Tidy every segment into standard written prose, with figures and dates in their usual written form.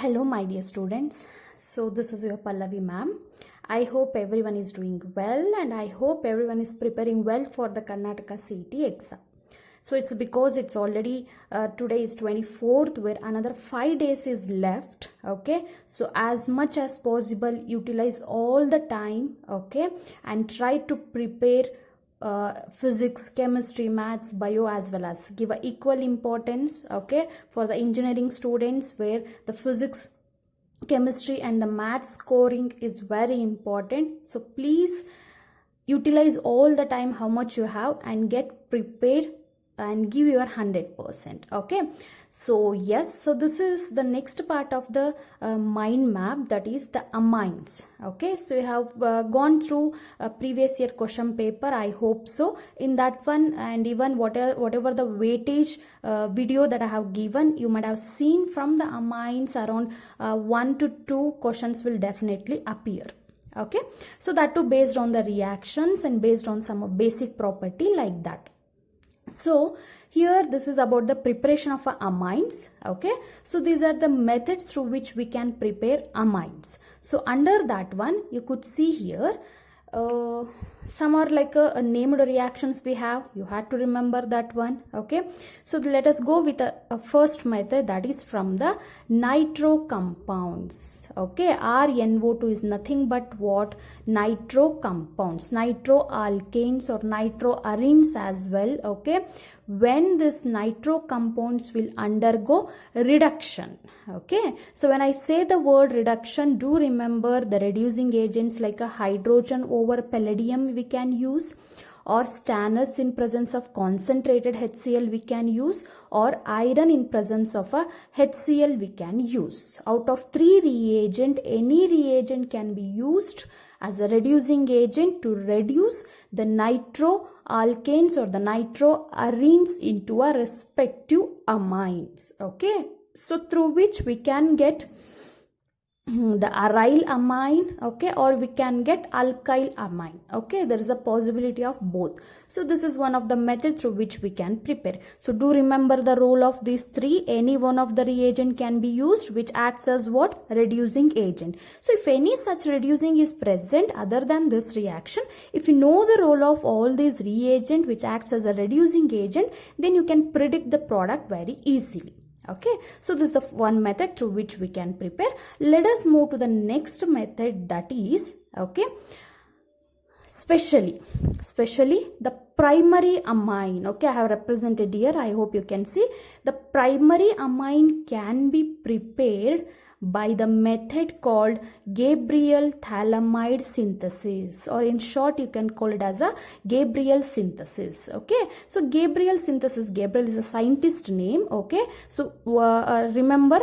Hello, my dear students. So, this is your Pallavi ma'am. I hope everyone is doing well and I hope everyone is preparing well for the Karnataka CET exam. So, it's because it's already today is 24th, where another 5 days is left. Okay, so as much as possible, utilize all the time. Okay, and try to prepare physics, chemistry, maths, bio, as well as give a equal importance, okay, for the engineering students, where the physics, chemistry and the maths scoring is very important. So please utilize all the time how much you have and get prepared and give your 100%. Okay, so yes, so this is the next part of the mind map, that is the amines. Okay, so you have gone through a previous year question paper, I hope so, in that one, and even whatever the weightage video that I have given, you might have seen from the amines around 1 to 2 questions will definitely appear. Okay, so that too based on the reactions and based on some basic property like that. So here this is about the preparation of amines. Okay, so these are the methods through which we can prepare amines. So under that one, you could see here some are like a named reactions we have. You had to remember that one. Okay, so let us go with a first method, that is from the nitro compounds. Okay, RNO2 is nothing but what? Nitro compounds, nitro alkanes or nitroarenes as well. Okay, when this nitro compounds will undergo reduction. Okay, so when I say the word reduction, do remember the reducing agents like a hydrogen over palladium we can use, or stannous in presence of concentrated HCl we can use, or iron in presence of a HCl we can use. Out of 3 reagent, any reagent can be used as a reducing agent to reduce the nitro alkanes or the nitroarenes into a respective amines. Okay, so through which we can get the aryl amine, okay, or we can get alkyl amine. Okay, there is a possibility of both. So this is one of the methods through which we can prepare. So do remember the role of these 3. Any one of the reagent can be used which acts as what? Reducing agent. So if any such reducing is present other than this reaction, if you know the role of all these reagent which acts as a reducing agent, then you can predict the product very easily. Okay, so this is the one method through which we can prepare. Let us move to the next method, that is, okay, specially the primary amine. Okay, I have represented here. I hope you can see the primary amine can be prepared by the method called Gabriel phthalimide synthesis, or in short you can call it as a Gabriel synthesis. Okay, so Gabriel synthesis, Gabriel is a scientist name. Okay, so remember,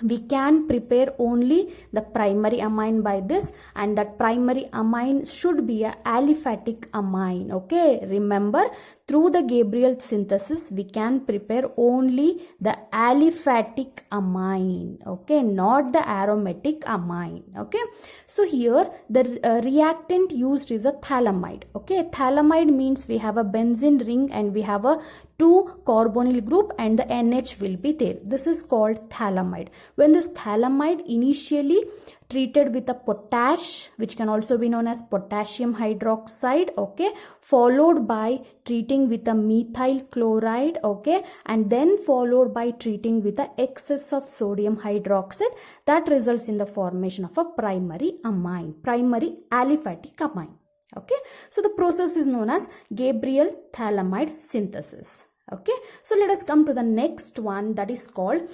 we can prepare only the primary amine by this, and that primary amine should be a aliphatic amine. Okay, remember, through the Gabriel synthesis we can prepare only the aliphatic amine. Okay, not the aromatic amine. Okay, so here the reactant used is a phthalimide. Okay, phthalimide means we have a benzene ring and we have a 2 carbonyl group and the NH will be there. This is called phthalimide. When this phthalimide initially treated with a potash, which can also be known as potassium hydroxide, okay, followed by treating with a methyl chloride, okay, and then followed by treating with the excess of sodium hydroxide, that results in the formation of a primary amine, primary aliphatic amine. Okay, so the process is known as Gabriel phthalimide synthesis. Okay, so let us come to the next one, that is called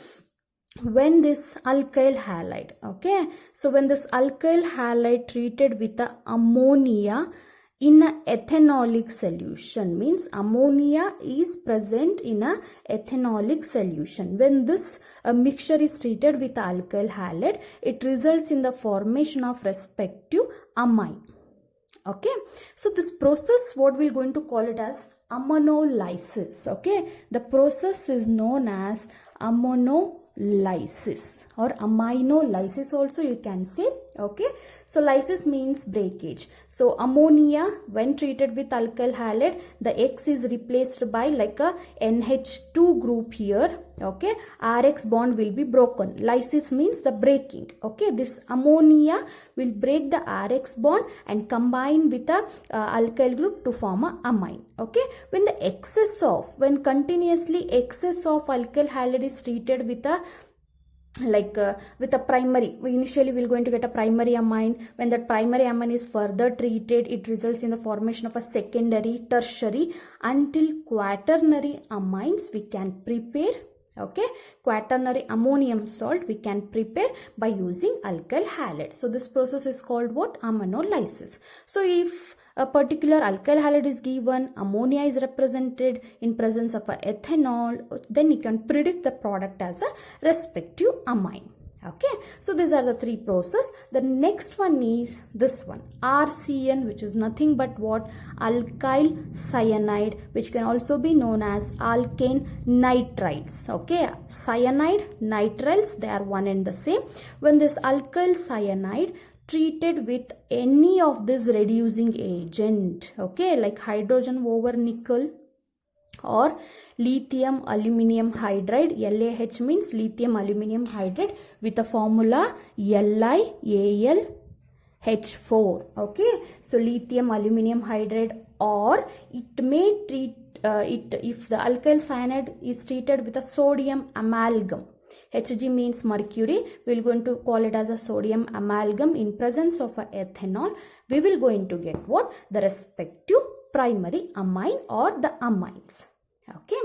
when this alkyl halide. Okay, so when this alkyl halide treated with the ammonia in a ethanolic solution, means ammonia is present in a ethanolic solution. When this mixture is treated with alkyl halide, it results in the formation of respective amine. Okay, so this process, what we're going to call it as ammonolysis. Okay, the process is known as ammonolysis or aminolysis also you can say. Okay, so lysis means breakage. So ammonia, when treated with alkyl halide, the X is replaced by like a NH2 group here. Okay, RX bond will be broken. Lysis means the breaking. Okay, this ammonia will break the RX bond and combine with a alkyl group to form a amine. Okay, when continuously excess of alkyl halide is treated with a with a primary, initially we're going to get a primary amine. When that primary amine is further treated, it results in the formation of a secondary, tertiary, until quaternary amines we can prepare. Okay, quaternary ammonium salt we can prepare by using alkyl halide. So this process is called what? Ammonolysis. So if a particular alkyl halide is given, ammonia is represented in presence of a ethanol, then you can predict the product as a respective amine. Okay, so these are the three processes. The next one is this one, RCN, which is nothing but what? Alkyl cyanide, which can also be known as alkane nitriles. Okay, cyanide, nitriles, they are one and the same. When this alkyl cyanide treated with any of this reducing agent, okay, like hydrogen over nickel or lithium aluminum hydride, LaH means lithium aluminum hydride, with the formula LiAlH4. Okay, so lithium aluminum hydride, or it may treat if the alkyl cyanide is treated with a sodium amalgam. Hg means mercury. We will going to call it as a sodium amalgam in presence of a ethanol. We will going to get what? The respective primary amine or the amines. Okay,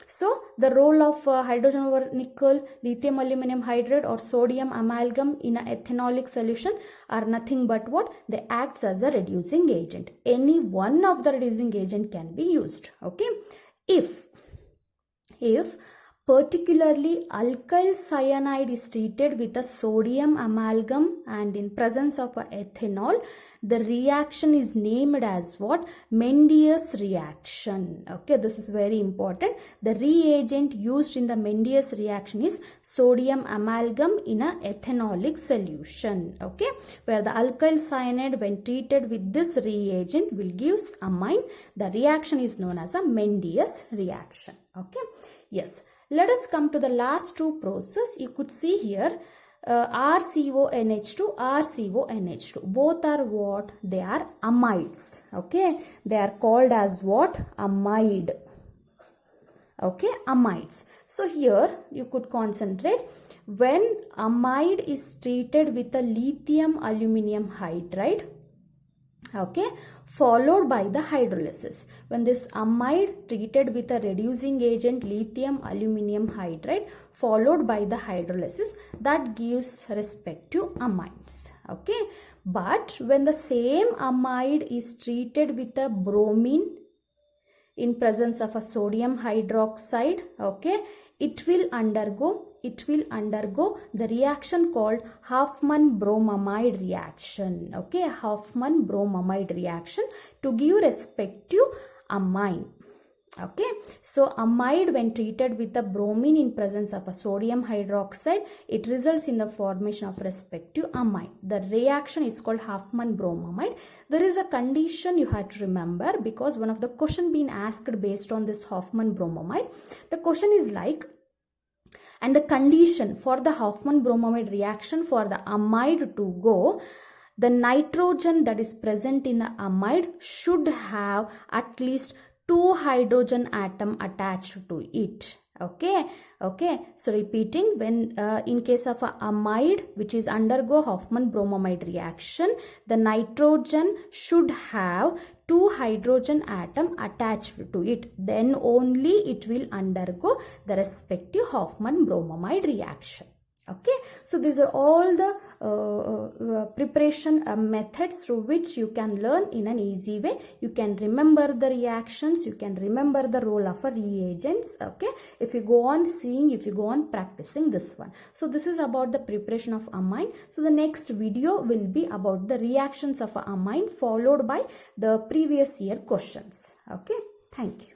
so the role of hydrogen over nickel, lithium aluminum hydride or sodium amalgam in an ethanolic solution are nothing but what? They acts as a reducing agent. Any one of the reducing agent can be used. Okay, if particularly alkyl cyanide is treated with a sodium amalgam and in presence of a ethanol, the reaction is named as what? Mendeus reaction. Okay, this is very important. The reagent used in the Mendeus reaction is sodium amalgam in a ethanolic solution. Okay, where the alkyl cyanide when treated with this reagent will give amine. The reaction is known as a Mendeus reaction. Okay, yes. Let us come to the last two processes. You could see here RCONH2, RCONH2. Both are what? They are amides. Okay, they are called as what? Amide. Okay, amides. So here you could concentrate. When amide is treated with a lithium aluminum hydride, okay, followed by the hydrolysis. When this amide treated with a reducing agent lithium aluminum hydride followed by the hydrolysis, that gives respective amines. Okay, but when the same amide is treated with a bromine in presence of a sodium hydroxide, okay, it will undergo the reaction called Hofmann-Bromamide reaction. Okay, Hofmann-Bromamide reaction to give respective amine. Okay, so amide when treated with a bromine in presence of a sodium hydroxide, it results in the formation of respective amine. The reaction is called Hofmann-Bromamide. There is a condition you have to remember, because one of the question being asked based on this Hofmann-Bromamide, the question is like, and the condition for the Hofmann-Bromamide reaction for the amide to go, the nitrogen that is present in the amide should have at least 2 hydrogen atom attached to it. Okay, so repeating, when in case of a amide which is undergo Hofmann-Bromamide reaction, the nitrogen should have 2 hydrogen atom attached to it, then only it will undergo the respective Hofmann-Bromamide reaction. Okay, so these are all the preparation methods through which you can learn in an easy way. You can remember the reactions, you can remember the role of a reagents. Okay, if you go on seeing, if you go on practicing this one. So this is about the preparation of amine. So the next video will be about the reactions of amine followed by the previous year questions. Okay, thank you.